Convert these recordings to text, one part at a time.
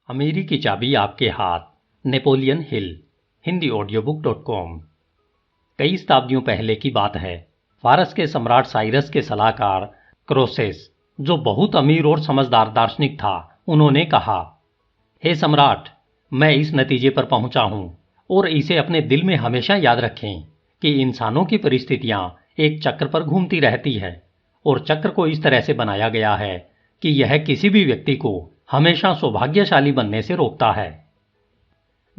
अमीरी की चाबी आपके हाथ, नेपोलियन हिल। हिंदी ऑडियोबुक.com। कई शताब्दियों पहले की बात है। फारस के सम्राट साइरस के सलाहकार क्रोसेस, जो बहुत अमीर और समझदार दार्शनिक था, उन्होंने कहा, हे सम्राट, मैं इस नतीजे पर पहुंचा हूं और इसे अपने दिल में हमेशा याद रखें कि इंसानों की परिस्थितियां एक चक्र पर घूमती रहती है और चक्र को इस तरह से बनाया गया है कि यह किसी भी व्यक्ति को हमेशा सौभाग्यशाली बनने से रोकता है।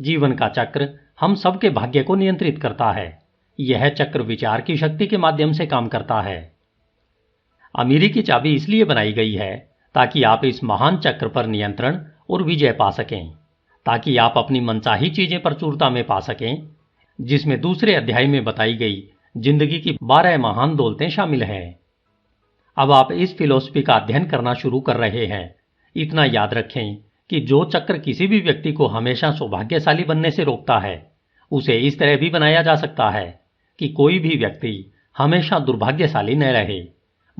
जीवन का चक्र हम सबके भाग्य को नियंत्रित करता है। यह चक्र विचार की शक्ति के माध्यम से काम करता है। अमीरी की चाबी इसलिए बनाई गई है ताकि आप इस महान चक्र पर नियंत्रण और विजय पा सकें, ताकि आप अपनी मनचाही चीजें प्रचुरता में पा सकें, जिसमें दूसरे अध्याय में बताई गई जिंदगी की 12 महान दौलतें शामिल हैं। अब आप इस फिलॉसफी का अध्ययन करना शुरू कर रहे हैं। इतना याद रखें कि जो चक्र किसी भी व्यक्ति को हमेशा सौभाग्यशाली बनने से रोकता है, उसे इस तरह भी बनाया जा सकता है कि कोई भी व्यक्ति हमेशा दुर्भाग्यशाली न रहे,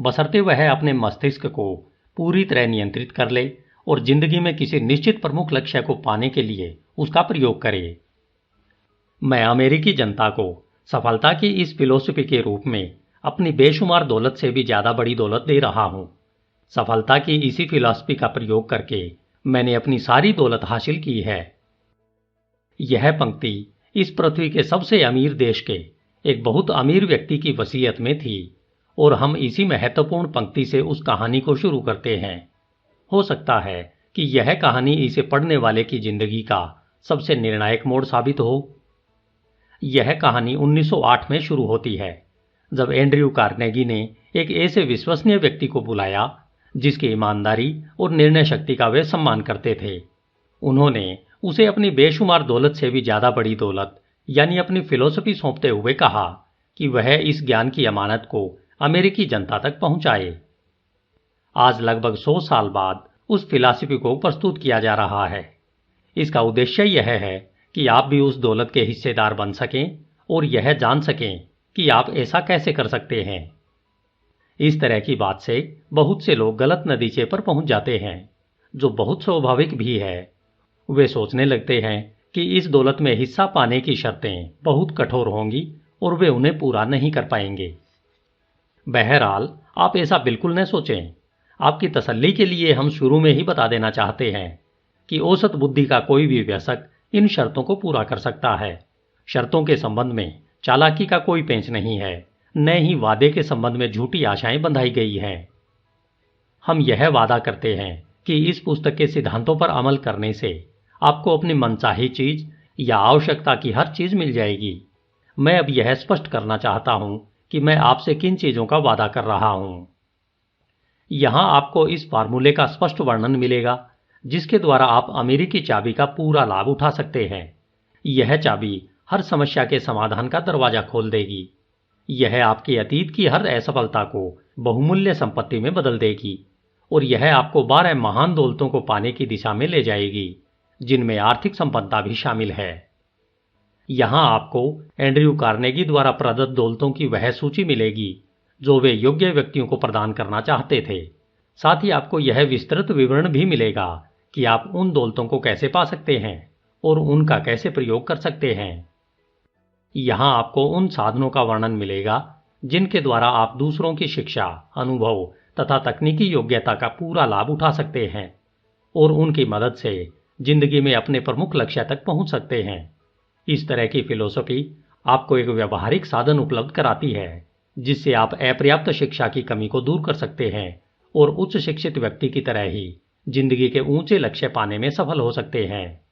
बशर्ते वह अपने मस्तिष्क को पूरी तरह नियंत्रित कर ले और जिंदगी में किसी निश्चित प्रमुख लक्ष्य को पाने के लिए उसका प्रयोग करे। मैं अमेरिकी जनता को सफलता की इस फिलॉसफी के रूप में अपनी बेशुमार दौलत से भी ज्यादा बड़ी दौलत दे रहा हूं। सफलता की इसी फिलॉसफी का प्रयोग करके मैंने अपनी सारी दौलत हासिल की है। यह पंक्ति इस पृथ्वी के सबसे अमीर देश के एक बहुत अमीर व्यक्ति की वसीयत में थी और हम इसी महत्वपूर्ण पंक्ति से उस कहानी को शुरू करते हैं। हो सकता है कि यह कहानी इसे पढ़ने वाले की जिंदगी का सबसे निर्णायक मोड़ साबित हो। यह कहानी 1908 में शुरू होती है, जब एंड्रयू कार्नेगी ने एक ऐसे विश्वसनीय व्यक्ति को बुलाया जिसकी ईमानदारी और निर्णय शक्ति का वे सम्मान करते थे। उन्होंने उसे अपनी बेशुमार दौलत से भी ज्यादा बड़ी दौलत यानी अपनी फिलॉसफी सौंपते हुए कहा कि वह इस ज्ञान की अमानत को अमेरिकी जनता तक पहुंचाए। आज लगभग 100 साल बाद उस फिलॉसफी को प्रस्तुत किया जा रहा है। इसका उद्देश्य यह है कि आप भी उस दौलत के हिस्सेदार बन सकें और यह जान सकें कि आप ऐसा कैसे कर सकते हैं। इस तरह की बात से बहुत से लोग गलत नतीजे पर पहुंच जाते हैं, जो बहुत स्वाभाविक भी है। वे सोचने लगते हैं कि इस दौलत में हिस्सा पाने की शर्तें बहुत कठोर होंगी और वे उन्हें पूरा नहीं कर पाएंगे। बहरहाल, आप ऐसा बिल्कुल न सोचें। आपकी तसल्ली के लिए हम शुरू में ही बता देना चाहते हैं कि औसत बुद्धि का कोई भी वयस्क इन शर्तों को पूरा कर सकता है। शर्तों के संबंध में चालाकी का कोई पेंच नहीं है, न ही वादे के संबंध में झूठी आशाएं बंधाई गई हैं। हम यह वादा करते हैं कि इस पुस्तक के सिद्धांतों पर अमल करने से आपको अपनी मनचाही चीज या आवश्यकता की हर चीज मिल जाएगी। मैं अब यह स्पष्ट करना चाहता हूं कि मैं आपसे किन चीजों का वादा कर रहा हूं। यहां आपको इस फार्मूले का स्पष्ट वर्णन मिलेगा जिसके द्वारा आप अमेरिकी चाबी का पूरा लाभ उठा सकते हैं। यह चाबी हर समस्या के समाधान का दरवाजा खोल देगी। यह आपके अतीत की हर असफलता को बहुमूल्य संपत्ति में बदल देगी और यह आपको 12 महान दौलतों को पाने की दिशा में ले जाएगी, जिनमें आर्थिक संपन्नता भी शामिल है। यहां आपको एंड्रयू कार्नेगी द्वारा प्रदत्त दौलतों की वह सूची मिलेगी जो वे योग्य व्यक्तियों को प्रदान करना चाहते थे। साथ ही आपको यह विस्तृत विवरण भी मिलेगा कि आप उन दौलतों को कैसे पा सकते हैं और उनका कैसे प्रयोग कर सकते हैं। यहां आपको उन साधनों का वर्णन मिलेगा जिनके द्वारा आप दूसरों की शिक्षा, अनुभव तथा तकनीकी योग्यता का पूरा लाभ उठा सकते हैं और उनकी मदद से जिंदगी में अपने प्रमुख लक्ष्य तक पहुंच सकते हैं। इस तरह की फिलॉसफी आपको एक व्यवहारिक साधन उपलब्ध कराती है जिससे आप अपर्याप्त शिक्षा की कमी को दूर कर सकते हैं और उच्च शिक्षित व्यक्ति की तरह ही जिंदगी के ऊंचे लक्ष्य पाने में सफल हो सकते हैं।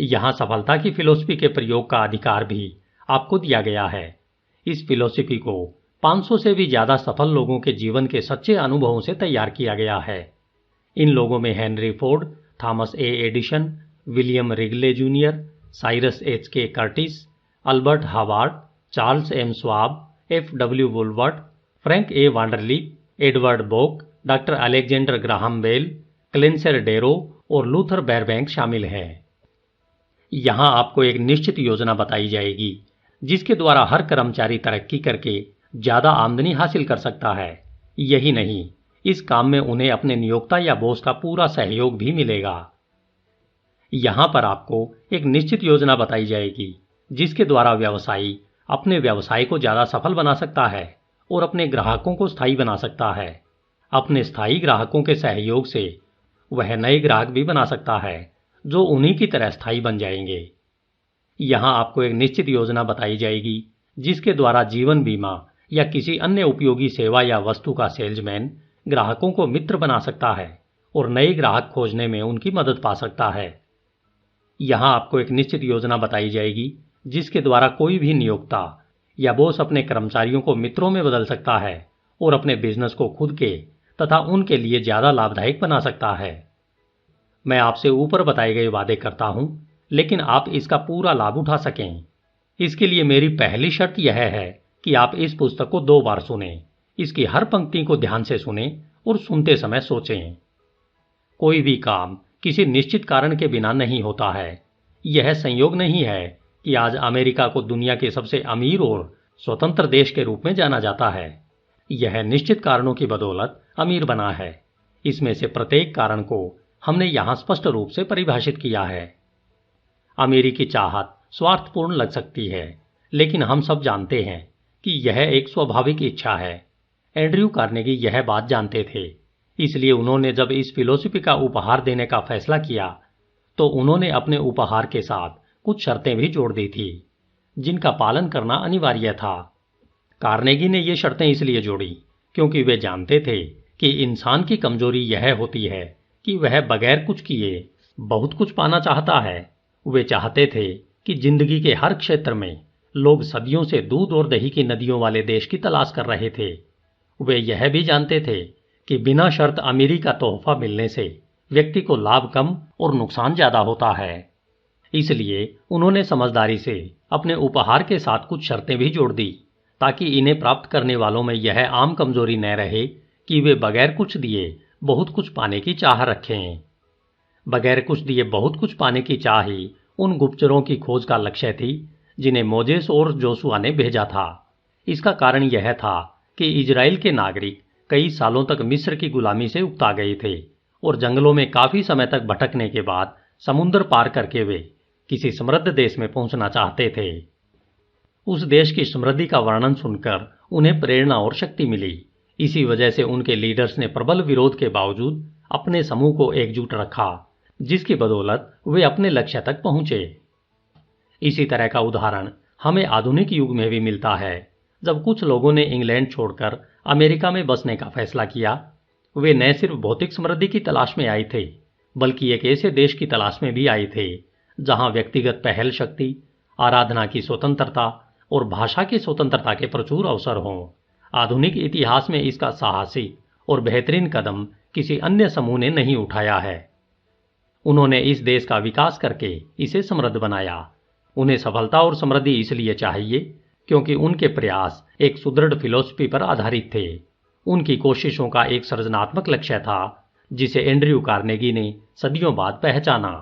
यहां सफलता की फिलॉसफी के प्रयोग का अधिकार भी आपको दिया गया है। इस फिलॉसफी को 500 से भी ज्यादा सफल लोगों के जीवन के सच्चे अनुभवों से तैयार किया गया है। इन लोगों में Henry Ford, Thomas A Edison, William Wrigley junior, Cyrus H K Curtis, Albert Howard, Charles M Schwab, F.W. Woolworth, Frank A Vanderlip, Edward Bok, doctor Alexander Graham Bell, Clarence Darrow और लूथर बेरबैंक शामिल हैं। यहां आपको एक निश्चित योजना बताई जाएगी जिसके द्वारा हर कर्मचारी तरक्की करके ज्यादा आमदनी हासिल कर सकता है। यही नहीं, इस काम में उन्हें अपने नियोक्ता या बॉस का पूरा सहयोग भी मिलेगा। यहाँ पर आपको एक निश्चित योजना बताई जाएगी जिसके द्वारा व्यवसायी अपने व्यवसाय को ज्यादा सफल बना सकता है और अपने ग्राहकों को स्थायी बना सकता है। अपने स्थायी ग्राहकों के सहयोग से वह नए ग्राहक भी बना सकता है जो उन्हीं की तरह स्थायी बन जाएंगे। यहाँ आपको एक निश्चित योजना बताई जाएगी जिसके द्वारा जीवन बीमा या किसी अन्य उपयोगी सेवा या वस्तु का सेल्समैन ग्राहकों को मित्र बना सकता है और नए ग्राहक खोजने में उनकी मदद पा सकता है। यहाँ आपको एक निश्चित योजना बताई जाएगी जिसके द्वारा कोई भी नियोक्ता या बॉस अपने कर्मचारियों को मित्रों में बदल सकता है और अपने बिजनेस को खुद के तथा उनके लिए ज्यादा लाभदायक बना सकता है। मैं आपसे ऊपर बताए गए वादे करता हूं, लेकिन आप इसका पूरा लाभ उठा सकें। इसके लिए मेरी पहली शर्त यह है कि आप इस पुस्तक को 2 बार सुनें, इसकी हर पंक्ति को ध्यान से सुनें और सुनते समय सोचें। कोई भी काम किसी निश्चित कारण के बिना नहीं होता है। यह संयोग नहीं है कि आज अमेरिका को दुनिया के सबसे अमीर और स्वतंत्र देश के रूप में जाना जाता है। यह निश्चित कारणों की बदौलत अमीर बना है। इसमें से प्रत्येक कारण को हमने यहां स्पष्ट रूप से परिभाषित किया है। अमेरिकी चाहत स्वार्थपूर्ण लग सकती है, लेकिन हम सब जानते हैं कि यह एक स्वाभाविक इच्छा है। एंड्रयू कार्नेगी यह बात जानते थे, इसलिए उन्होंने जब इस फिलॉसफी का उपहार देने का फैसला किया तो उन्होंने अपने उपहार के साथ कुछ शर्तें भी जोड़ दी थी जिनका पालन करना अनिवार्य था। कार्नेगी ने ये शर्तें इसलिए जोड़ी क्योंकि वे जानते थे कि इंसान की कमजोरी यह होती है कि वह बगैर कुछ किए बहुत कुछ पाना चाहता है। वे चाहते थे कि जिंदगी के हर क्षेत्र में लोग सदियों से दूध और दही की नदियों वाले देश की तलाश कर रहे थे। वे यह भी जानते थे कि बिना शर्त अमीरी का तोहफा मिलने से व्यक्ति को लाभ कम और नुकसान ज्यादा होता है। इसलिए उन्होंने समझदारी से अपने उपहार के साथ कुछ शर्तें भी जोड़ दी ताकि इन्हें प्राप्त करने वालों में यह आम कमजोरी न रहे कि वे बगैर कुछ दिए बहुत कुछ पाने की चाह रखें। बगैर कुछ दिए बहुत कुछ पाने की चाह ही उन गुप्तचरों की खोज का लक्ष्य थी जिन्हें मोजेस और जोशुआ ने भेजा था। इसका कारण यह था कि इजराइल के नागरिक कई सालों तक मिस्र की गुलामी से उकता गए थे और जंगलों में काफी समय तक भटकने के बाद समुद्र पार करके वे किसी समृद्ध देश में पहुंचना चाहते थे। उस देश की समृद्धि का वर्णन सुनकर उन्हें प्रेरणा और शक्ति मिली। इसी वजह से उनके लीडर्स ने प्रबल विरोध के बावजूद अपने समूह को एकजुट रखा, जिसकी बदौलत वे अपने लक्ष्य तक पहुंचे। इसी तरह का उदाहरण हमें आधुनिक युग में भी मिलता है। जब कुछ लोगों ने इंग्लैंड छोड़कर अमेरिका में बसने का फैसला किया, वे न सिर्फ भौतिक समृद्धि की तलाश में आए थे, बल्कि एक ऐसे देश की तलाश में भी आए थे जहां व्यक्तिगत पहल शक्ति, आराधना की स्वतंत्रता और भाषा की स्वतंत्रता के प्रचुर अवसर हों। आधुनिक इतिहास में इसका साहसिक और बेहतरीन कदम किसी अन्य समूह ने नहीं उठाया है। उन्होंने इस देश का विकास करके इसे समृद्ध बनाया। उन्हें सफलता और समृद्धि इसलिए चाहिए क्योंकि उनके प्रयास एक सुदृढ़ फिलॉसफी पर आधारित थे। उनकी कोशिशों का एक सृजनात्मक लक्ष्य था जिसे एंड्रयू कार्नेगी ने सदियों बाद पहचाना।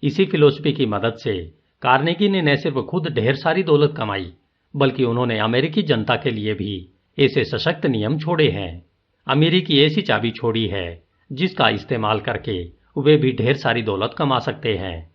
इसी फिलॉसफी की मदद से कार्नेगी ने न सिर्फ खुद ढेर सारी दौलत कमाई, बल्कि उन्होंने अमेरिकी जनता के लिए भी ऐसे सशक्त नियम छोड़े हैं। अमीरी की ऐसी चाबी छोड़ी है जिसका इस्तेमाल करके वे भी ढेर सारी दौलत कमा सकते हैं।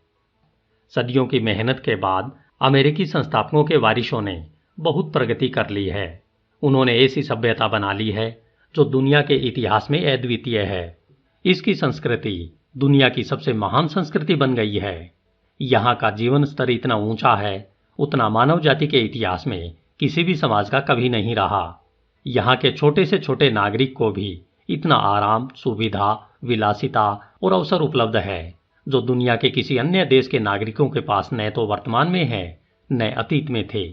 सदियों की मेहनत के बाद अमेरिकी संस्थापकों के वारिसों ने बहुत प्रगति कर ली है। उन्होंने ऐसी सभ्यता बना ली है जो दुनिया के इतिहास में अद्वितीय है। इसकी संस्कृति दुनिया की सबसे महान संस्कृति बन गई है। यहाँ का जीवन स्तर इतना ऊंचा है, उतना मानव जाति के इतिहास में किसी भी समाज का कभी नहीं रहा। यहाँ के छोटे से छोटे नागरिक को भी इतना आराम, सुविधा, विलासिता और अवसर उपलब्ध है जो दुनिया के किसी अन्य देश के नागरिकों के पास न तो वर्तमान में है न अतीत में थे।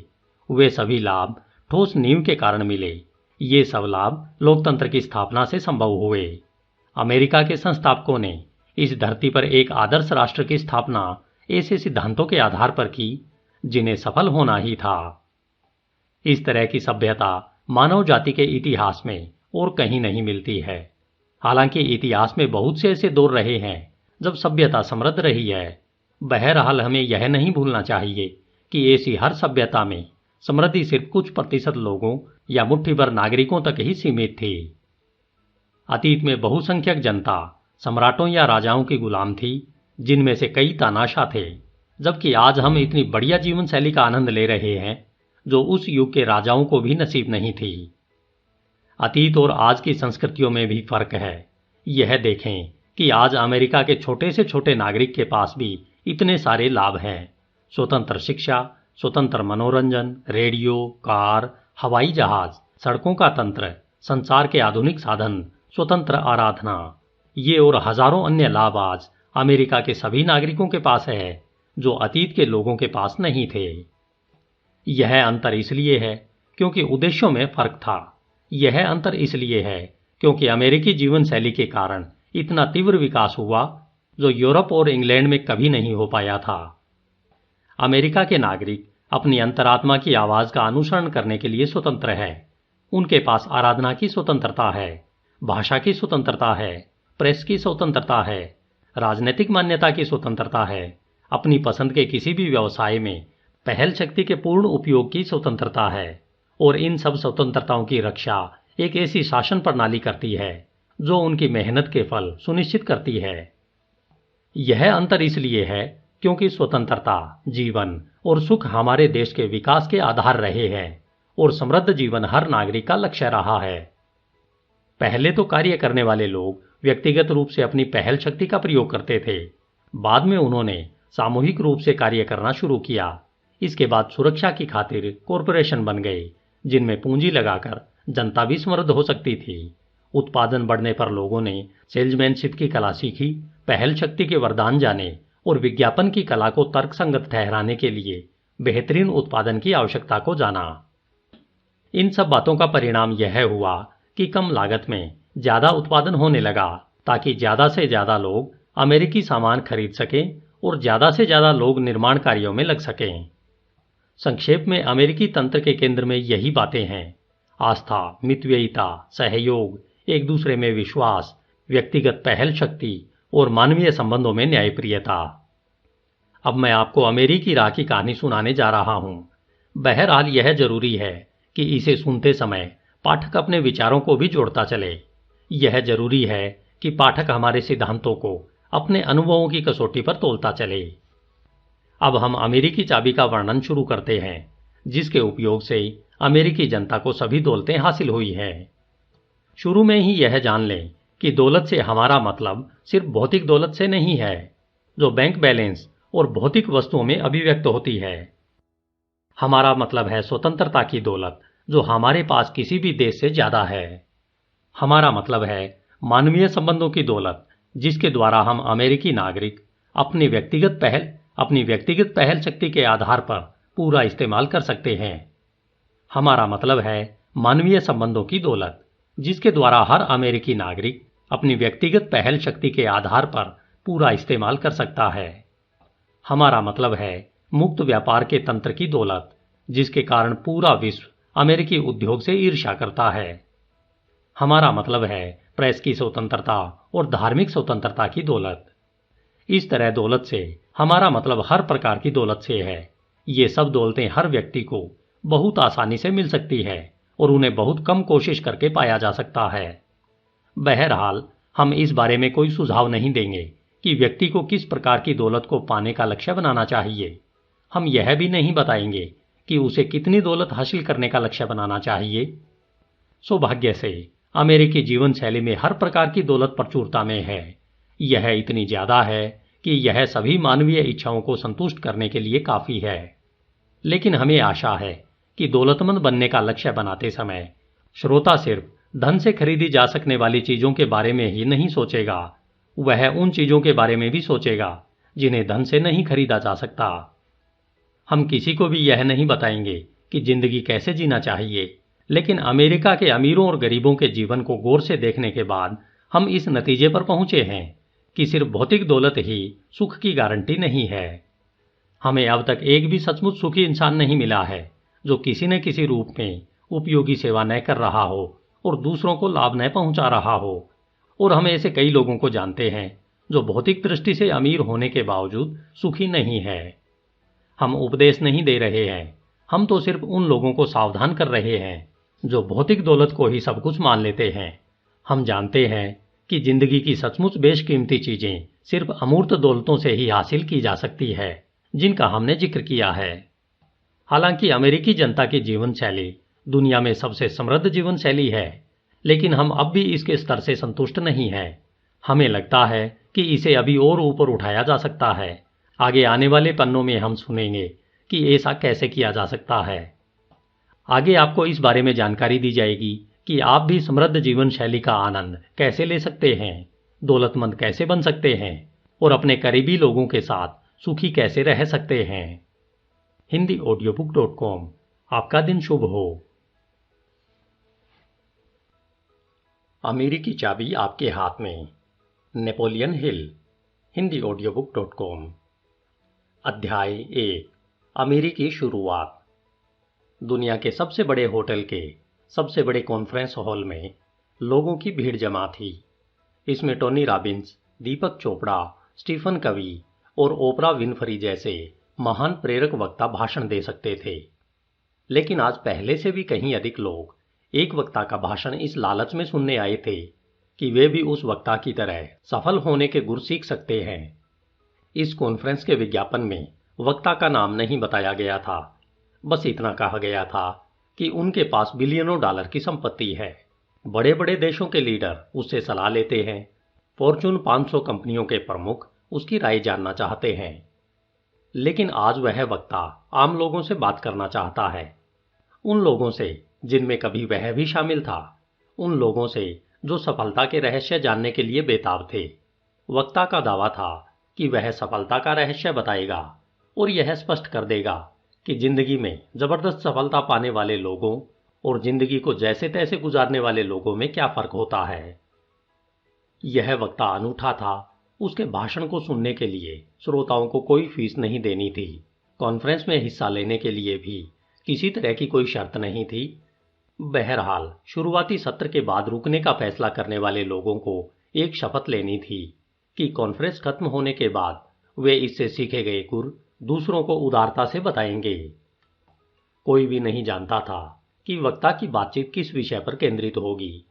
वे सभी लाभ ठोस नींव के कारण मिले। ये सब लाभ लोकतंत्र की स्थापना से संभव हुए। अमेरिका के संस्थापकों ने इस धरती पर एक आदर्श राष्ट्र की स्थापना ऐसे सिद्धांतों के आधार पर की जिन्हें सफल होना ही था। इस तरह की सभ्यता मानव जाति के इतिहास में और कहीं नहीं मिलती है। हालांकि इतिहास में बहुत से ऐसे दौर रहे हैं जब सभ्यता समृद्ध रही है। बहरहाल हमें यह नहीं भूलना चाहिए कि ऐसी हर सभ्यता में समृद्धि सिर्फ कुछ प्रतिशत लोगों या मुट्ठी भर नागरिकों तक ही सीमित थी। अतीत में बहुसंख्यक जनता सम्राटों या राजाओं की गुलाम थी जिनमें से कई तानाशाह थे, जबकि आज हम इतनी बढ़िया जीवन शैली का आनंद ले रहे हैं जो उस युग के राजाओं को भी नसीब नहीं थी। अतीत और आज की संस्कृतियों में भी फर्क है। यह देखें कि आज अमेरिका के छोटे से छोटे नागरिक के पास भी इतने सारे लाभ हैं। स्वतंत्र शिक्षा, स्वतंत्र मनोरंजन, रेडियो, कार, हवाई जहाज, सड़कों का तंत्र, संचार के आधुनिक साधन, स्वतंत्र आराधना, ये और हजारों अन्य लाभ आज अमेरिका के सभी नागरिकों के पास है जो अतीत के लोगों के पास नहीं थे। यह अंतर इसलिए है क्योंकि उद्देश्यों में फर्क था। यह अंतर इसलिए है क्योंकि अमेरिकी जीवन शैली के कारण इतना तीव्र विकास हुआ जो यूरोप और इंग्लैंड में कभी नहीं हो पाया था। अमेरिका के नागरिक अपनी अंतरात्मा की आवाज का अनुसरण करने के लिए स्वतंत्र है। उनके पास आराधना की स्वतंत्रता है, भाषा की स्वतंत्रता है, प्रेस की स्वतंत्रता है, राजनीतिक मान्यता की स्वतंत्रता है, अपनी पसंद के किसी भी व्यवसाय में पहल शक्ति के पूर्ण उपयोग की स्वतंत्रता है। और इन सब स्वतंत्रताओं की रक्षा एक ऐसी शासन प्रणाली करती है जो उनकी मेहनत के फल सुनिश्चित करती है। यह अंतर इसलिए है क्योंकि स्वतंत्रता, जीवन और सुख हमारे देश के विकास के आधार रहे हैं और समृद्ध जीवन हर नागरिक का लक्ष्य रहा है। पहले तो कार्य करने वाले लोग व्यक्तिगत रूप से अपनी पहल शक्ति का प्रयोग करते थे। बाद में उन्होंने सामूहिक रूप से कार्य करना शुरू किया। इसके बाद सुरक्षा की खातिर कॉरपोरेशन बन गए जिनमें पूंजी लगाकर जनता भी समृद्ध हो सकती थी। उत्पादन बढ़ने पर लोगों ने सेल्समैनशिप की कला सीखी, पहल शक्ति के वरदान जाने और विज्ञापन की कला को तर्कसंगत ठहराने के लिए बेहतरीन उत्पादन की आवश्यकता को जाना। इन सब बातों का परिणाम यह हुआ कि कम लागत में ज्यादा उत्पादन होने लगा ताकि ज्यादा से ज्यादा लोग अमेरिकी सामान खरीद सकें और ज्यादा से ज्यादा लोग निर्माण कार्यों में लग सकें। संक्षेप में अमेरिकी तंत्र के केंद्र में यही बातें हैं: आस्था, मितव्ययिता, सहयोग, एक दूसरे में विश्वास, व्यक्तिगत पहल शक्ति और मानवीय संबंधों में न्यायप्रियता। अब मैं आपको अमेरिकी राह की कहानी सुनाने जा रहा हूं। बहरहाल यह जरूरी है कि इसे सुनते समय पाठक अपने विचारों को भी जोड़ता चले। यह जरूरी है कि पाठक हमारे सिद्धांतों को अपने अनुभवों की कसौटी पर तोलता चले। अब हम अमेरिकी चाबी का वर्णन शुरू करते हैं जिसके उपयोग से अमेरिकी जनता को सभी दौलतें हासिल हुई हैं। शुरू में ही यह जान लें कि दौलत से हमारा मतलब सिर्फ भौतिक दौलत से नहीं है जो बैंक बैलेंस और भौतिक वस्तुओं में अभिव्यक्त होती है। हमारा मतलब है स्वतंत्रता की दौलत जो हमारे पास किसी भी देश से ज्यादा है। हमारा मतलब है मानवीय संबंधों की दौलत जिसके द्वारा हम अमेरिकी नागरिक अपनी व्यक्तिगत पहल शक्ति के आधार पर पूरा इस्तेमाल कर सकते हैं। हमारा मतलब है मानवीय संबंधों की दौलत जिसके द्वारा हर अमेरिकी नागरिक अपनी व्यक्तिगत पहल शक्ति के आधार पर पूरा इस्तेमाल कर सकता है। हमारा मतलब है मुक्त व्यापार के तंत्र की दौलत जिसके कारण पूरा विश्व अमेरिकी उद्योग से ईर्ष्या करता है। हमारा मतलब है प्रेस की स्वतंत्रता और धार्मिक स्वतंत्रता की दौलत। इस तरह दौलत से हमारा मतलब हर प्रकार की दौलत से है। ये सब दौलतें हर व्यक्ति को बहुत आसानी से मिल सकती है और उन्हें बहुत कम कोशिश करके पाया जा सकता है। बहरहाल हम इस बारे में कोई सुझाव नहीं देंगे कि व्यक्ति को किस प्रकार की दौलत को पाने का लक्ष्य बनाना चाहिए। हम यह भी नहीं बताएंगे कि उसे कितनी दौलत हासिल करने का लक्ष्य बनाना चाहिए। सौभाग्य से अमेरिकी जीवन शैली में हर प्रकार की दौलत प्रचुरता में है। यह इतनी ज्यादा है कि यह सभी मानवीय इच्छाओं को संतुष्ट करने के लिए काफी है। लेकिन हमें आशा है कि दौलतमंद बनने का लक्ष्य बनाते समय श्रोता सिर्फ धन से खरीदी जा सकने वाली चीजों के बारे में ही नहीं सोचेगा, वह उन चीजों के बारे में भी सोचेगा जिन्हें धन से नहीं खरीदा जा सकता। हम किसी को भी यह नहीं बताएंगे कि जिंदगी कैसे जीना चाहिए, लेकिन अमेरिका के अमीरों और गरीबों के जीवन को गौर से देखने के बाद हम इस नतीजे पर पहुंचे हैं कि सिर्फ भौतिक दौलत ही सुख की गारंटी नहीं है। हमें अब तक एक भी सचमुच सुखी इंसान नहीं मिला है जो किसी न किसी रूप में उपयोगी सेवा न कर रहा हो और दूसरों को लाभ न पहुंचा रहा हो। और हम ऐसे कई लोगों को जानते हैं जो भौतिक दृष्टि से अमीर होने के बावजूद सुखी नहीं है। हम उपदेश नहीं दे रहे हैं, हम तो सिर्फ उन लोगों को सावधान कर रहे हैं जो भौतिक दौलत को ही सब कुछ मान लेते हैं। हम जानते हैं कि जिंदगी की सचमुच बेशकीमती चीजें सिर्फ अमूर्त दौलतों से ही हासिल की जा सकती है, जिनका हमने जिक्र किया है। हालांकि अमेरिकी जनता की जीवन शैली दुनिया में सबसे समृद्ध जीवन शैली है, लेकिन हम अब भी इसके स्तर से संतुष्ट नहीं हैं। हमें लगता है कि इसे अभी और ऊपर उठाया जा सकता है। आगे आने वाले पन्नों में हम सुनेंगे कि ऐसा कैसे किया जा सकता है। आगे आपको इस बारे में जानकारी दी जाएगी कि आप भी समृद्ध जीवन शैली का आनंद कैसे ले सकते हैं, दौलतमंद कैसे बन सकते हैं और अपने करीबी लोगों के साथ सुखी कैसे रह सकते हैं। HindiAudiobook.com। आपका दिन शुभ हो। अमेरिकी चाबी आपके हाथ में, नेपोलियन हिल। HindiAudiobook.com। अध्याय 1। अमेरिकी शुरुआत। दुनिया के सबसे बड़े होटल के सबसे बड़े कॉन्फ्रेंस हॉल में लोगों की भीड़ जमा थी। इसमें टोनी रॉबिन्स, दीपक चोपड़ा, स्टीफन कवी और ओपरा विनफ्री जैसे महान प्रेरक वक्ता भाषण दे सकते थे। लेकिन आज पहले से भी कहीं अधिक लोग एक वक्ता का भाषण इस लालच में सुनने आए थे कि वे भी उस वक्ता की तरह सफल होने के गुर सीख सकते हैं। इस कॉन्फ्रेंस के विज्ञापन में वक्ता का नाम नहीं बताया गया था, बस इतना कहा गया था कि उनके पास बिलियनों डॉलर की संपत्ति है। बड़े बड़े देशों के लीडर उससे सलाह लेते हैं। फॉर्च्यून 500 कंपनियों के प्रमुख उसकी राय जानना चाहते हैं। लेकिन आज वह वक्ता आम लोगों से बात करना चाहता है, उन लोगों से जिनमें कभी वह भी शामिल था, उन लोगों से जो सफलता के रहस्य जानने के लिए बेताब थे। वक्ता का दावा था कि वह सफलता का रहस्य बताएगा और यह स्पष्ट कर देगा कि जिंदगी में जबरदस्त सफलता पाने वाले लोगों और जिंदगी को जैसे तैसे गुजारने वाले लोगों में क्या फर्क होता है। यह वक्ता अनूठा था। उसके भाषण को सुनने के लिए श्रोताओं को कोई फीस नहीं देनी थी। कॉन्फ्रेंस में हिस्सा लेने के लिए भी किसी तरह की कोई शर्त नहीं थी। बहरहाल शुरुआती सत्र के बाद रुकने का फैसला करने वाले लोगों को एक शपथ लेनी थी कि कॉन्फ्रेंस खत्म होने के बाद वे इससे सीखे गए गुर दूसरों को उदारता से बताएंगे। कोई भी नहीं जानता था कि वक्ता की बातचीत किस विषय पर केंद्रित होगी।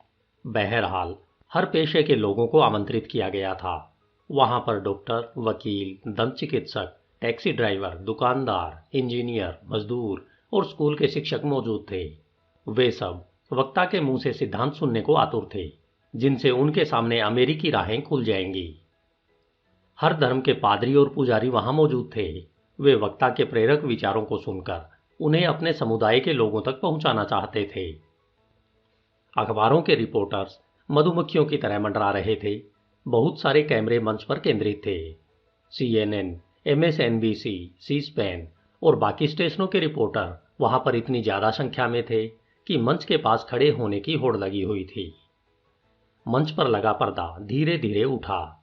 बहरहाल हर पेशे के लोगों को आमंत्रित किया गया था। वहां पर डॉक्टर, वकील, दंत चिकित्सक, टैक्सी ड्राइवर, दुकानदार, इंजीनियर, मजदूर और स्कूल के शिक्षक मौजूद थे। वे सब वक्ता के मुंह से सिद्धांत सुनने को आतुर थे, जिनसे उनके सामने अमेरिकी राहें खुल जाएंगी। हर धर्म के पादरी और पुजारी वहां मौजूद थे। वे वक्ता के प्रेरक विचारों को सुनकर उन्हें अपने समुदाय के लोगों तक पहुंचाना चाहते थे। अखबारों के रिपोर्टर्स मधुमक्खियों की तरह मंडरा रहे थे। बहुत सारे कैमरे मंच पर केंद्रित थे। CNN, MSNBC, सी-स्पैन और बाकी स्टेशनों के रिपोर्टर वहां पर इतनी ज्यादा संख्या में थे कि मंच के पास खड़े होने की होड़ लगी हुई थी। मंच पर लगा पर्दा धीरे धीरे उठा।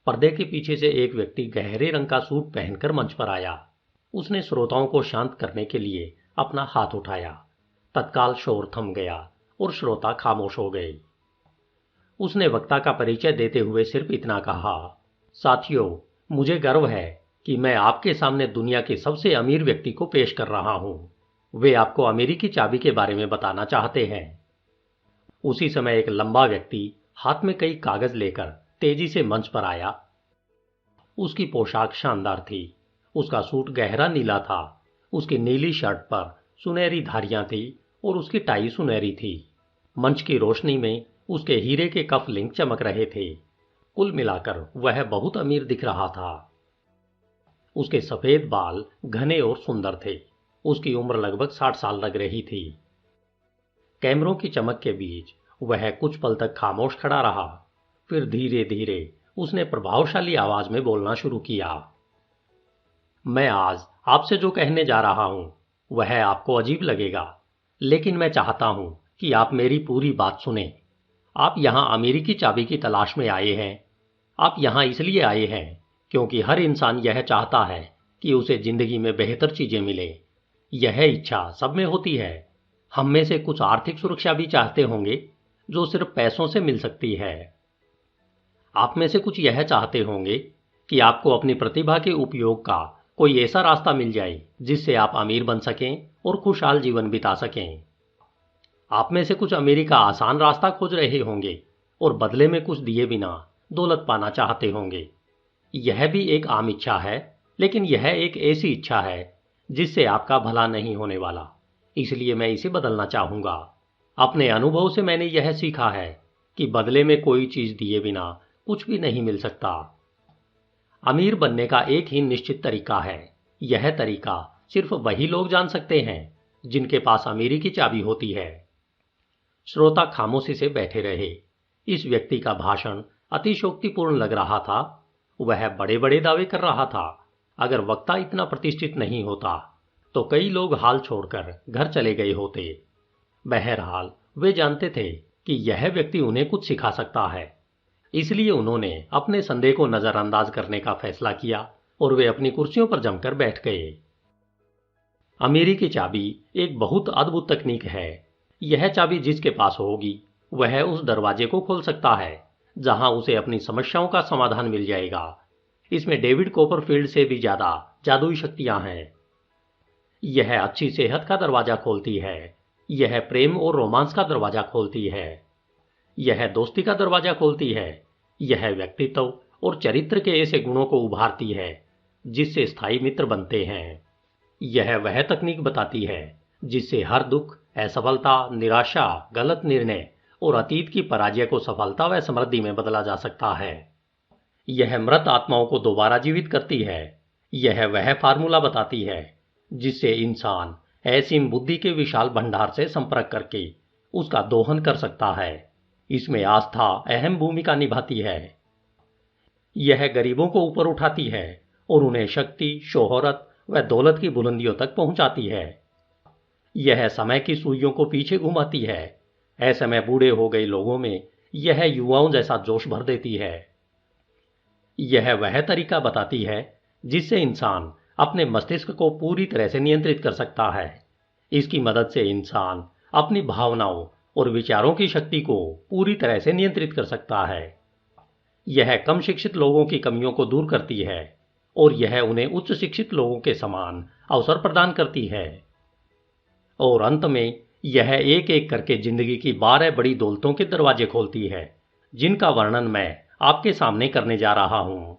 पर्दे के पीछे से एक व्यक्ति गहरे रंग का सूट पहनकर मंच पर आया। उसने श्रोताओं को शांत करने के लिए अपना हाथ उठाया। तत्काल शोर थम गया और श्रोता खामोश हो गए। उसने वक्ता का परिचय देते हुए सिर्फ इतना कहा, साथियों, मुझे गर्व है कि मैं आपके सामने दुनिया के सबसे अमीर व्यक्ति को पेश कर रहा हूं। वे आपको अमेरिकी चाबी के बारे में बताना चाहते हैं। उसी समय एक लंबा व्यक्ति हाथ में कई कागज लेकर तेजी से मंच पर आया। उसकी पोशाक शानदार थी। उसका सूट गहरा नीला था। उसकी नीली शर्ट पर सुनहरी धारियां थी और उसकी टाई सुनहरी थी। मंच की रोशनी में उसके हीरे के कफ लिंक चमक रहे थे। कुल मिलाकर वह बहुत अमीर दिख रहा था। उसके सफेद बाल घने और सुंदर थे। उसकी उम्र लगभग 60 साल लग रही थी। कैमरों की चमक के बीच वह कुछ पल तक खामोश खड़ा रहा। फिर धीरे धीरे उसने प्रभावशाली आवाज में बोलना शुरू किया। मैं आज आपसे जो कहने जा रहा हूं वह आपको अजीब लगेगा, लेकिन मैं चाहता हूं कि आप मेरी पूरी बात सुने। आप यहां अमेरिकी चाबी की तलाश में आए हैं। आप यहां इसलिए आए हैं क्योंकि हर इंसान यह चाहता है कि उसे जिंदगी में बेहतर चीजें मिले। यह इच्छा सब में होती है। हम में से कुछ आर्थिक सुरक्षा भी चाहते होंगे जो सिर्फ पैसों से मिल सकती है। आप में से कुछ यह चाहते होंगे कि आपको अपनी प्रतिभा के उपयोग का कोई ऐसा रास्ता मिल जाए जिससे आप अमीर बन सकें और खुशहाल जीवन बिता सकें। आप में से कुछ अमेरिका आसान रास्ता खोज रहे होंगे और बदले में कुछ दिए बिना दौलत पाना चाहते होंगे। यह भी एक आम इच्छा है, लेकिन यह एक ऐसी इच्छा है जिससे आपका भला नहीं होने वाला, इसलिए मैं इसे बदलना चाहूंगा। अपने अनुभव से मैंने यह सीखा है कि बदले में कोई चीज दिए बिना कुछ भी नहीं मिल सकता। अमीर बनने का एक ही निश्चित तरीका है। यह तरीका सिर्फ वही लोग जान सकते हैं जिनके पास अमीरी की चाबी होती है। श्रोता खामोशी से बैठे रहे। इस व्यक्ति का भाषण अतिशयोक्तिपूर्ण लग रहा था। वह बड़े बड़े दावे कर रहा था। अगर वक्ता इतना प्रतिष्ठित नहीं होता तो कई लोग हाल छोड़कर घर चले गए होते। बहरहाल वे जानते थे कि यह व्यक्ति उन्हें कुछ सिखा सकता है, इसलिए उन्होंने अपने संदेह को नजरअंदाज करने का फैसला किया और वे अपनी कुर्सियों पर जमकर बैठ गए। अमीरी की चाबी एक बहुत अद्भुत तकनीक है। यह चाबी जिसके पास होगी वह उस दरवाजे को खोल सकता है जहां उसे अपनी समस्याओं का समाधान मिल जाएगा। इसमें डेविड कोपरफील्ड से भी ज्यादा जादुई शक्तियां हैं। यह अच्छी सेहत का दरवाजा खोलती है। यह प्रेम और रोमांस का दरवाजा खोलती है। यह दोस्ती का दरवाजा खोलती है। यह व्यक्तित्व और चरित्र के ऐसे गुणों को उभारती है जिससे स्थायी मित्र बनते हैं। यह वह तकनीक बताती है जिससे हर दुख, असफलता, निराशा, गलत निर्णय और अतीत की पराजय को सफलता व समृद्धि में बदला जा सकता है। यह मृत आत्माओं को दोबारा जीवित करती है। यह वह फार्मूला बताती है जिससे इंसान असीम बुद्धि के विशाल भंडार से संपर्क करके उसका दोहन कर सकता है। इसमें आस्था अहम भूमिका निभाती है। यह गरीबों को ऊपर उठाती है और उन्हें शक्ति, शोहरत व दौलत की बुलंदियों तक पहुंचाती है। यह समय की सुइयों को पीछे घुमाती है। ऐसे में बूढ़े हो गए लोगों में यह युवाओं जैसा जोश भर देती है। यह वह तरीका बताती है जिससे इंसान अपने मस्तिष्क को पूरी तरह से नियंत्रित कर सकता है। इसकी मदद से इंसान अपनी भावनाओं और विचारों की शक्ति को पूरी तरह से नियंत्रित कर सकता है। यह कम शिक्षित लोगों की कमियों को दूर करती है और यह उन्हें उच्च शिक्षित लोगों के समान अवसर प्रदान करती है। और अंत में यह एक एक करके जिंदगी की 12 बड़ी दौलतों के दरवाजे खोलती है जिनका वर्णन मैं आपके सामने करने जा रहा हूं।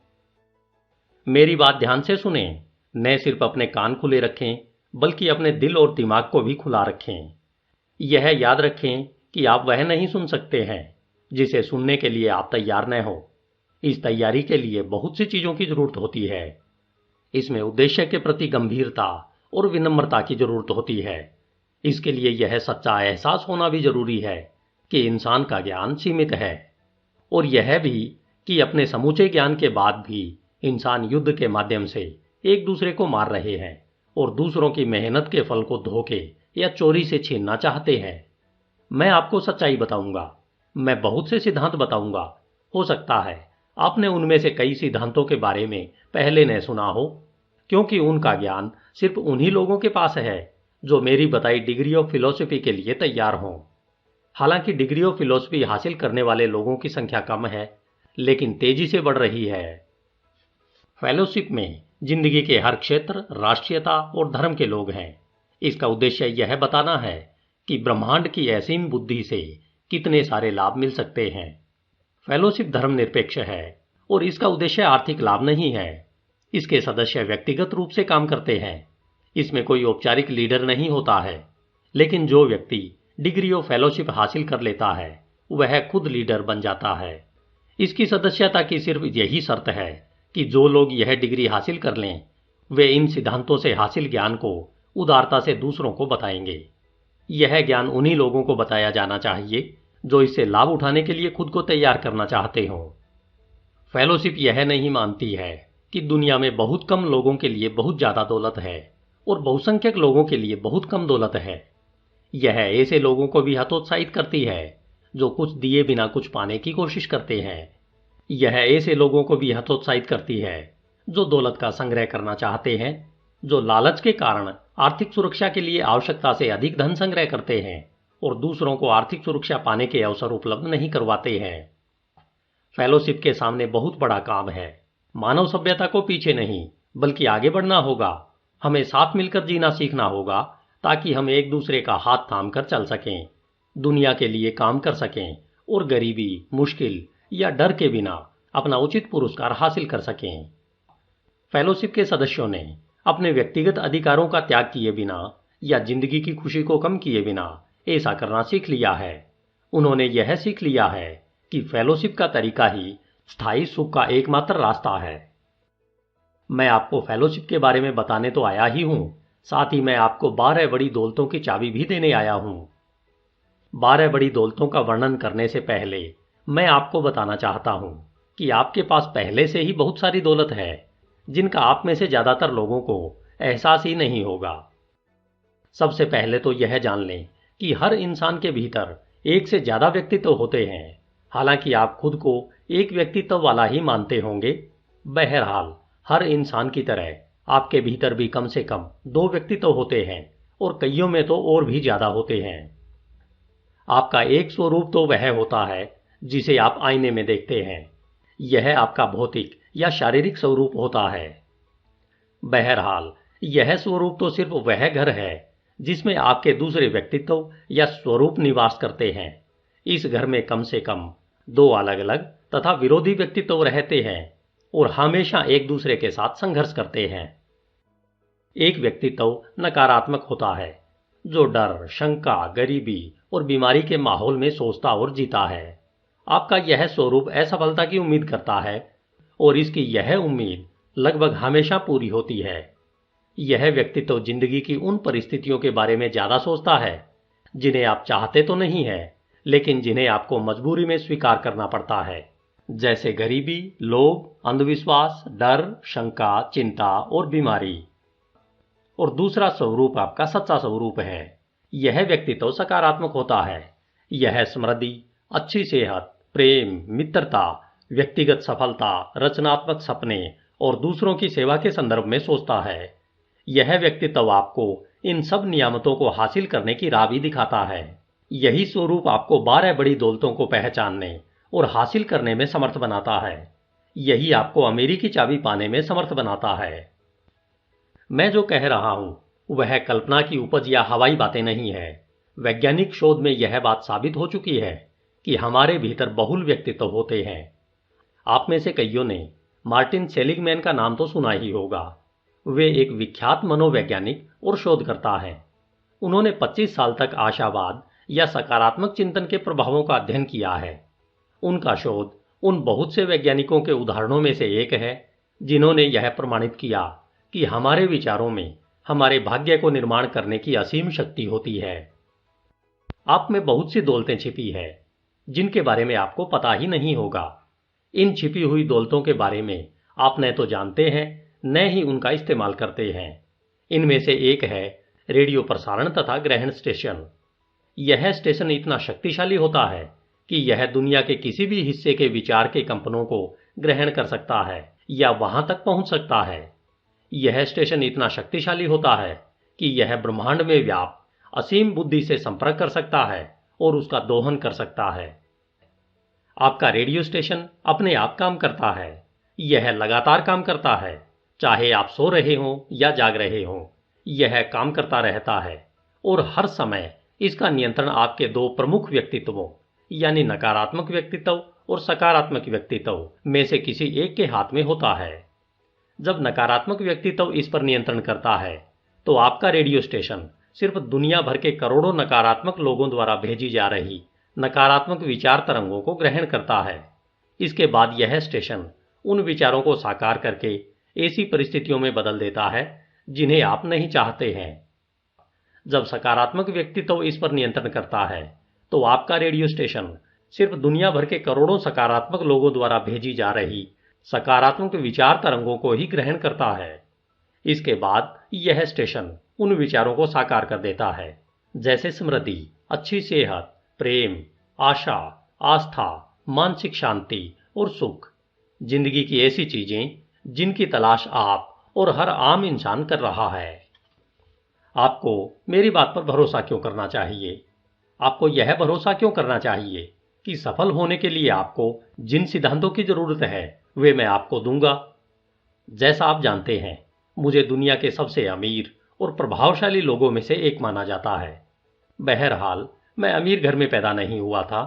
मेरी बात ध्यान से सुने। न सिर्फ अपने कान खुले रखें बल्कि अपने दिल और दिमाग को भी खुला रखें। यह याद रखें कि आप वह नहीं सुन सकते हैं जिसे सुनने के लिए आप तैयार न हो। इस तैयारी के लिए बहुत सी चीजों की जरूरत होती है। इसमें उद्देश्य के प्रति गंभीरता और विनम्रता की जरूरत होती है। इसके लिए यह सच्चा एहसास होना भी जरूरी है कि इंसान का ज्ञान सीमित है, और यह भी कि अपने समूचे ज्ञान के बाद भी इंसान युद्ध के माध्यम से एक दूसरे को मार रहे हैं और दूसरों की मेहनत के फल को धोखे या चोरी से छीनना चाहते हैं। मैं आपको सच्चाई बताऊंगा। मैं बहुत से सिद्धांत बताऊंगा। हो सकता है आपने उनमें से कई सिद्धांतों के बारे में पहले न सुना हो, क्योंकि उनका ज्ञान सिर्फ उन्हीं लोगों के पास है जो मेरी बताई डिग्री ऑफ फिलॉसफी के लिए तैयार हों। हालांकि डिग्री ऑफ फिलॉसफी हासिल करने वाले लोगों की संख्या कम है, लेकिन तेजी से बढ़ रही है। फेलोशिप में जिंदगी के हर क्षेत्र, राष्ट्रीयता और धर्म के लोग हैं। इसका उद्देश्य यह बताना है कि ब्रह्मांड की असीम बुद्धि से कितने सारे लाभ मिल सकते हैं। फेलोशिप धर्मनिरपेक्ष है और इसका उद्देश्य आर्थिक लाभ नहीं है। इसके सदस्य व्यक्तिगत रूप से काम करते हैं। इसमें कोई औपचारिक लीडर नहीं होता है, लेकिन जो व्यक्ति डिग्री ऑफ फेलोशिप हासिल कर लेता है वह खुद लीडर बन जाता है। इसकी सदस्यता की सिर्फ यही शर्त है कि जो लोग यह डिग्री हासिल कर लें वे इन सिद्धांतों से हासिल ज्ञान को उदारता से दूसरों को बताएंगे। यह ज्ञान उन्हीं लोगों को बताया जाना चाहिए जो इससे लाभ उठाने के लिए खुद को तैयार करना चाहते हों। फेलोशिप यह नहीं मानती है कि दुनिया में बहुत कम लोगों के लिए बहुत ज्यादा दौलत है और बहुसंख्यक लोगों के लिए बहुत कम दौलत है। यह ऐसे लोगों को भी हतोत्साहित करती है जो कुछ दिए बिना कुछ पाने की कोशिश करते हैं। यह ऐसे लोगों को भी हतोत्साहित करती है जो दौलत का संग्रह करना चाहते हैं, जो लालच के कारण आर्थिक सुरक्षा के लिए आवश्यकता से अधिक धन संग्रह करते हैं और दूसरों को आर्थिक सुरक्षा पाने के अवसर उपलब्ध नहीं करवाते हैं। फेलोशिप के सामने बहुत बड़ा काम है। मानव सभ्यता को पीछे नहीं बल्कि आगे बढ़ना होगा। हमें साथ मिलकर जीना सीखना होगा ताकि हम एक दूसरे का हाथ थाम कर चल सकें, दुनिया के लिए काम कर सकें और गरीबी, मुश्किल या डर के बिना अपना उचित पुरस्कार हासिल कर सकें। फेलोशिप के सदस्यों ने अपने व्यक्तिगत अधिकारों का त्याग किए बिना या जिंदगी की खुशी को कम किए बिना ऐसा करना सीख लिया है। उन्होंने यह सीख लिया है कि फेलोशिप का तरीका ही स्थायी सुख का एकमात्र रास्ता है। मैं आपको फेलोशिप के बारे में बताने तो आया ही हूं, साथ ही मैं आपको 12 बड़ी दौलतों की चाबी भी देने आया हूं। 12 बड़ी दौलतों का वर्णन करने से पहले मैं आपको बताना चाहता हूं कि आपके पास पहले से ही बहुत सारी दौलत है, जिनका आप में से ज्यादातर लोगों को एहसास ही नहीं होगा। सबसे पहले तो यह जान लें कि हर इंसान के भीतर एक से ज्यादा व्यक्तित्व होते हैं। हालांकि आप खुद को एक व्यक्तित्व वाला ही मानते होंगे, बहरहाल हर इंसान की तरह आपके भीतर भी कम से कम 2 व्यक्तित्व होते हैं और कईयों में तो और भी ज्यादा होते हैं। आपका एक स्वरूप तो वह होता है जिसे आप आईने में देखते हैं। यह आपका भौतिक या शारीरिक स्वरूप होता है। बहरहाल यह स्वरूप तो सिर्फ वह घर है जिसमें आपके दूसरे व्यक्तित्व या स्वरूप निवास करते हैं। इस घर में कम से कम 2 अलग अलग तथा विरोधी व्यक्तित्व रहते हैं और हमेशा एक दूसरे के साथ संघर्ष करते हैं। एक व्यक्तित्व नकारात्मक होता है, जो डर, शंका, गरीबी और बीमारी के माहौल में सोचता और जीता है। आपका यह स्वरूप असफलता की उम्मीद करता है और इसकी यह उम्मीद लगभग हमेशा पूरी होती है। यह व्यक्तित्व जिंदगी की उन परिस्थितियों के बारे में ज्यादा सोचता है जिन्हें आप चाहते तो नहीं है, लेकिन जिन्हें आपको मजबूरी में स्वीकार करना पड़ता है, जैसे गरीबी, लोभ, अंधविश्वास, डर, शंका, चिंता और बीमारी। और दूसरा स्वरूप आपका सच्चा स्वरूप है। यह व्यक्तित्व सकारात्मक होता है। यह समृद्धि, अच्छी सेहत, प्रेम, मित्रता, व्यक्तिगत सफलता, रचनात्मक सपने और दूसरों की सेवा के संदर्भ में सोचता है। यह व्यक्तित्व आपको इन सब नियामतों को हासिल करने की राह भी दिखाता है। यही स्वरूप आपको 12 बड़ी दौलतों को पहचानने और हासिल करने में समर्थ बनाता है। यही आपको अमेरिकी चाबी पाने में समर्थ बनाता है। मैं जो कह रहा हूं वह कल्पना की उपज या हवाई बातें नहीं है। वैज्ञानिक शोध में यह बात साबित हो चुकी है कि हमारे भीतर बहुल व्यक्तित्व होते हैं। आप में से कईयों ने मार्टिन सेलिगमैन का नाम तो सुना ही होगा। वे एक विख्यात मनोवैज्ञानिक और शोधकर्ता हैं। उन्होंने 25 साल तक आशावाद या सकारात्मक चिंतन के प्रभावों का अध्ययन किया है। उनका शोध उन बहुत से वैज्ञानिकों के उदाहरणों में से एक है जिन्होंने यह प्रमाणित किया कि हमारे विचारों में हमारे भाग्य को निर्माण करने की असीम शक्ति होती है। आप में बहुत सी दौलतें छिपी है जिनके बारे में आपको पता ही नहीं होगा। इन छिपी हुई दौलतों के बारे में आप न तो जानते हैं न ही उनका इस्तेमाल करते हैं। इनमें से एक है रेडियो प्रसारण तथा ग्रहण स्टेशन। यह स्टेशन इतना शक्तिशाली होता है कि यह दुनिया के किसी भी हिस्से के विचार के कंपनों को ग्रहण कर सकता है या वहां तक पहुंच सकता है। यह स्टेशन इतना शक्तिशाली होता है कि यह ब्रह्मांड में व्याप्त असीम बुद्धि से संपर्क कर सकता है और उसका दोहन कर सकता है। आपका रेडियो स्टेशन अपने आप काम करता है। यह लगातार काम करता है, चाहे आप सो रहे हों या जाग रहे हों। यह काम करता रहता है और हर समय इसका नियंत्रण आपके 2 प्रमुख व्यक्तित्वों यानी नकारात्मक व्यक्तित्व और सकारात्मक व्यक्तित्व में से किसी एक के हाथ में होता है। जब नकारात्मक व्यक्तित्व इस पर नियंत्रण करता है तो आपका रेडियो स्टेशन सिर्फ दुनिया भर के करोड़ों नकारात्मक लोगों द्वारा भेजी जा रही नकारात्मक विचार तरंगों को ग्रहण करता है। इसके बाद यह स्टेशन उन विचारों को साकार करके ऐसी परिस्थितियों में बदल देता है जिन्हें आप नहीं चाहते हैं। जब सकारात्मक व्यक्तित्व इस पर नियंत्रण करता है तो आपका रेडियो स्टेशन सिर्फ दुनिया भर के करोड़ों सकारात्मक लोगों द्वारा भेजी जा रही सकारात्मक विचार तरंगों को ही ग्रहण करता है। इसके बाद यह स्टेशन उन विचारों को साकार कर देता है, जैसे समृद्धि, अच्छी सेहत, प्रेम, आशा, आस्था, मानसिक शांति और सुख। जिंदगी की ऐसी चीजें जिनकी तलाश आप और हर आम इंसान कर रहा है। आपको मेरी बात पर भरोसा क्यों करना चाहिए? आपको यह भरोसा क्यों करना चाहिए कि सफल होने के लिए आपको जिन सिद्धांतों की जरूरत है वे मैं आपको दूंगा। जैसा आप जानते हैं, मुझे दुनिया के सबसे अमीर और प्रभावशाली लोगों में से एक माना जाता है। बहरहाल मैं अमीर घर में पैदा नहीं हुआ था।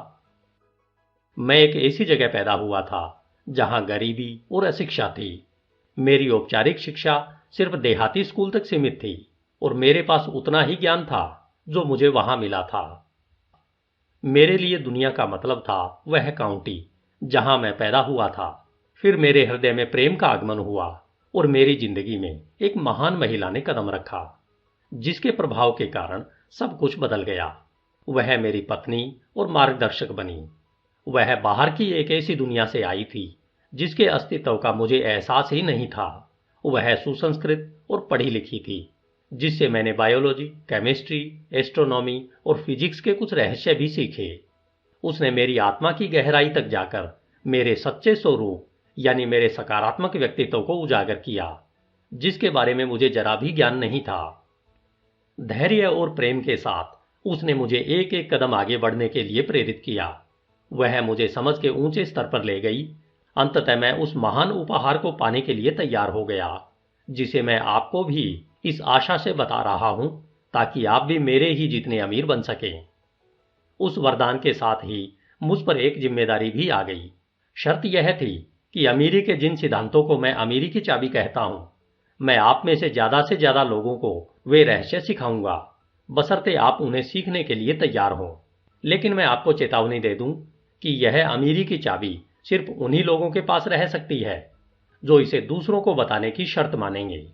मैं एक ऐसी जगह पैदा हुआ था जहां गरीबी और अशिक्षा थी। मेरी औपचारिक शिक्षा सिर्फ देहाती स्कूल तक सीमित थी और मेरे पास उतना ही ज्ञान था जो मुझे वहां मिला था। मेरे लिए दुनिया का मतलब था वह काउंटी जहां मैं पैदा हुआ था। फिर मेरे हृदय में प्रेम का आगमन हुआ और मेरी जिंदगी में एक महान महिला ने कदम रखा, जिसके प्रभाव के कारण सब कुछ बदल गया। वह मेरी पत्नी और मार्गदर्शक बनी। वह बाहर की एक ऐसी दुनिया से आई थी जिसके अस्तित्व का मुझे एहसास ही नहीं था। वह सुसंस्कृत और पढ़ी लिखी थी, जिससे मैंने बायोलॉजी, केमिस्ट्री, एस्ट्रोनॉमी और फिजिक्स के कुछ रहस्य भी सीखे। उसने मेरी आत्मा की गहराई तक जाकर मेरे सच्चे स्वरूप यानी मेरे सकारात्मक व्यक्तित्व को उजागर किया, जिसके बारे में मुझे जरा भी ज्ञान नहीं था। धैर्य और प्रेम के साथ उसने मुझे एक एक कदम आगे बढ़ने के लिए प्रेरित किया। वह मुझे समझ के ऊंचे स्तर पर ले गई। अंततः मैं उस महान उपहार को पाने के लिए तैयार हो गया, जिसे मैं आपको भी इस आशा से बता रहा हूं ताकि आप भी मेरे ही जितने अमीर बन सकें। उस वरदान के साथ ही मुझ पर एक जिम्मेदारी भी आ गई। शर्त यह थी कि अमीरी के जिन सिद्धांतों को मैं अमीरी की चाबी कहता हूं, मैं आप में से ज्यादा लोगों को वे रहस्य सिखाऊंगा, बशर्ते आप उन्हें सीखने के लिए तैयार हों। लेकिन मैं आपको चेतावनी दे दूं कि यह अमीरी की चाबी सिर्फ उन्हीं लोगों के पास रह सकती है जो इसे दूसरों को बताने की शर्त मानेंगे।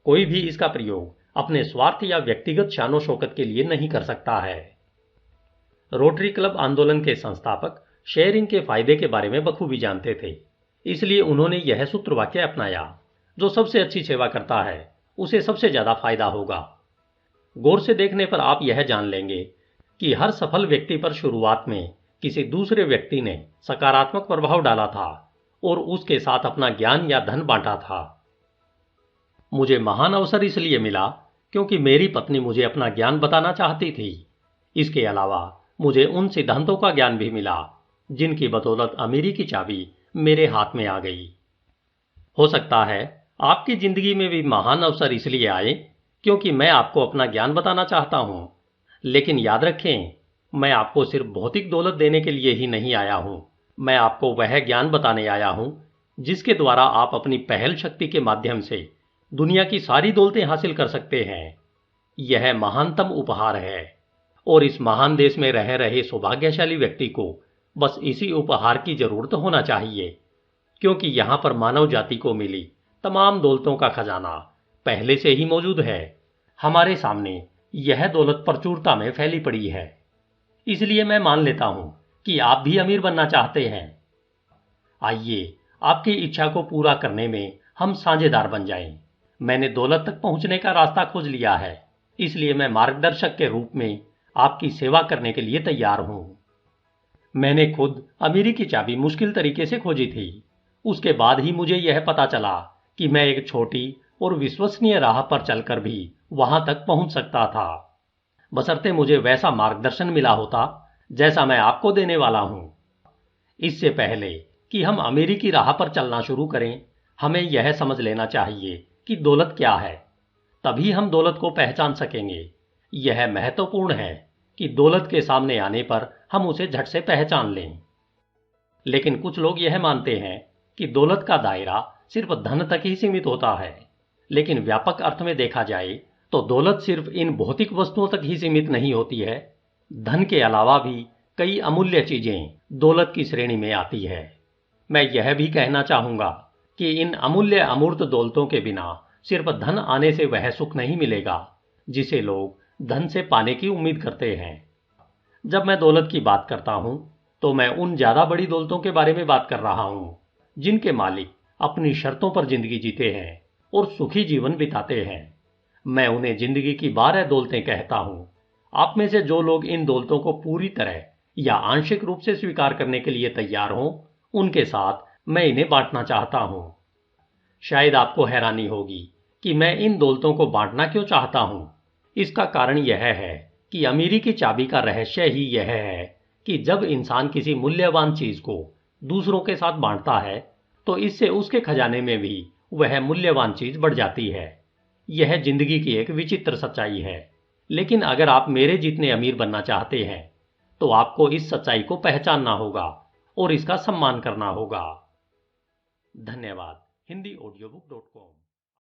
कोई भी इसका प्रयोग अपने स्वार्थ या व्यक्तिगत शानो शौकत के लिए नहीं कर सकता है। रोटरी क्लब आंदोलन के संस्थापक शेयरिंग के फायदे के बारे में बखूबी जानते थे, इसलिए उन्होंने यह सूत्रवाक्य अपनाया, जो सबसे अच्छी सेवा करता है उसे सबसे ज्यादा फायदा होगा। गौर से देखने पर आप यह जान लेंगे कि हर सफल व्यक्ति पर शुरुआत में किसी दूसरे व्यक्ति ने सकारात्मक प्रभाव डाला था और उसके साथ अपना ज्ञान या धन बांटा था। मुझे महान अवसर इसलिए मिला क्योंकि मेरी पत्नी मुझे अपना ज्ञान बताना चाहती थी। इसके अलावा मुझे उन सिद्धांतों का ज्ञान भी मिला जिनकी बदौलत अमीरी की चाबी मेरे हाथ में आ गई। हो सकता है आपकी जिंदगी में भी महान अवसर इसलिए आए क्योंकि मैं आपको अपना ज्ञान बताना चाहता हूं। लेकिन याद रखें, मैं आपको सिर्फ भौतिक दौलत देने के लिए ही नहीं आया हूं। मैं आपको वह ज्ञान बताने आया हूं जिसके द्वारा आप अपनी पहल शक्ति के माध्यम से दुनिया की सारी दौलतें हासिल कर सकते हैं। यह महानतम उपहार है और इस महान देश में रह रहे सौभाग्यशाली व्यक्ति को बस इसी उपहार की जरूरत होना चाहिए, क्योंकि यहां पर मानव जाति को मिली तमाम दौलतों का खजाना पहले से ही मौजूद है। हमारे सामने यह दौलत प्रचुरता में फैली पड़ी है। इसलिए मैं मान लेता हूं कि आप भी अमीर बनना चाहते हैं। आइए आपकी इच्छा को पूरा करने में हम साझेदार बन जाएं। मैंने दौलत तक पहुंचने का रास्ता खोज लिया है, इसलिए मैं मार्गदर्शक के रूप में आपकी सेवा करने के लिए तैयार हूं। मैंने खुद अमीरी की चाबी मुश्किल तरीके से खोजी थी। उसके बाद ही मुझे यह पता चला कि मैं एक छोटी और विश्वसनीय राह पर चलकर भी वहां तक पहुंच सकता था, बशर्ते मुझे वैसा मार्गदर्शन मिला होता जैसा मैं आपको देने वाला हूं। इससे पहले कि हम अमीरी की राह पर चलना शुरू करें, हमें यह समझ लेना चाहिए कि दौलत क्या है। तभी हम दौलत को पहचान सकेंगे। यह महत्वपूर्ण है कि दौलत के सामने आने पर हम उसे झट से पहचान लें। लेकिन कुछ लोग यह मानते हैं कि दौलत का दायरा सिर्फ धन तक ही सीमित होता है। लेकिन व्यापक अर्थ में देखा जाए तो दौलत सिर्फ इन भौतिक वस्तुओं तक ही सीमित नहीं होती है। धन के अलावा भी कई अमूल्य चीजें दौलत की श्रेणी में आती है। मैं यह भी कहना चाहूंगा कि इन अमूल्य अमूर्त दौलतों के बिना सिर्फ धन आने से वह सुख नहीं मिलेगा जिसे लोग धन से पाने की उम्मीद करते हैं। जब मैं दौलत की बात करता हूं तो मैं उन ज्यादा बड़ी दौलतों के बारे में बात कर रहा हूं जिनके मालिक अपनी शर्तों पर जिंदगी जीते हैं और सुखी जीवन बिताते हैं। मैं उन्हें जिंदगी की 12 दौलतें कहता हूं। आप में से जो लोग इन दौलतों को पूरी तरह या आंशिक रूप से स्वीकार करने के लिए तैयार हों, उनके साथ मैं इन्हें बांटना चाहता हूं। शायद आपको हैरानी होगी कि मैं इन दौलतों को बांटना क्यों चाहता हूं। इसका कारण यह है कि अमीरी की चाबी का रहस्य ही यह है कि जब इंसान किसी मूल्यवान चीज को दूसरों के साथ बांटता है तो इससे उसके खजाने में भी वह मूल्यवान चीज बढ़ जाती है। यह जिंदगी की एक विचित्र सच्चाई है। लेकिन अगर आप मेरे जितने अमीर बनना चाहते हैं तो आपको इस सच्चाई को पहचानना होगा और इसका सम्मान करना होगा। धन्यवाद। HindiAudiobook.com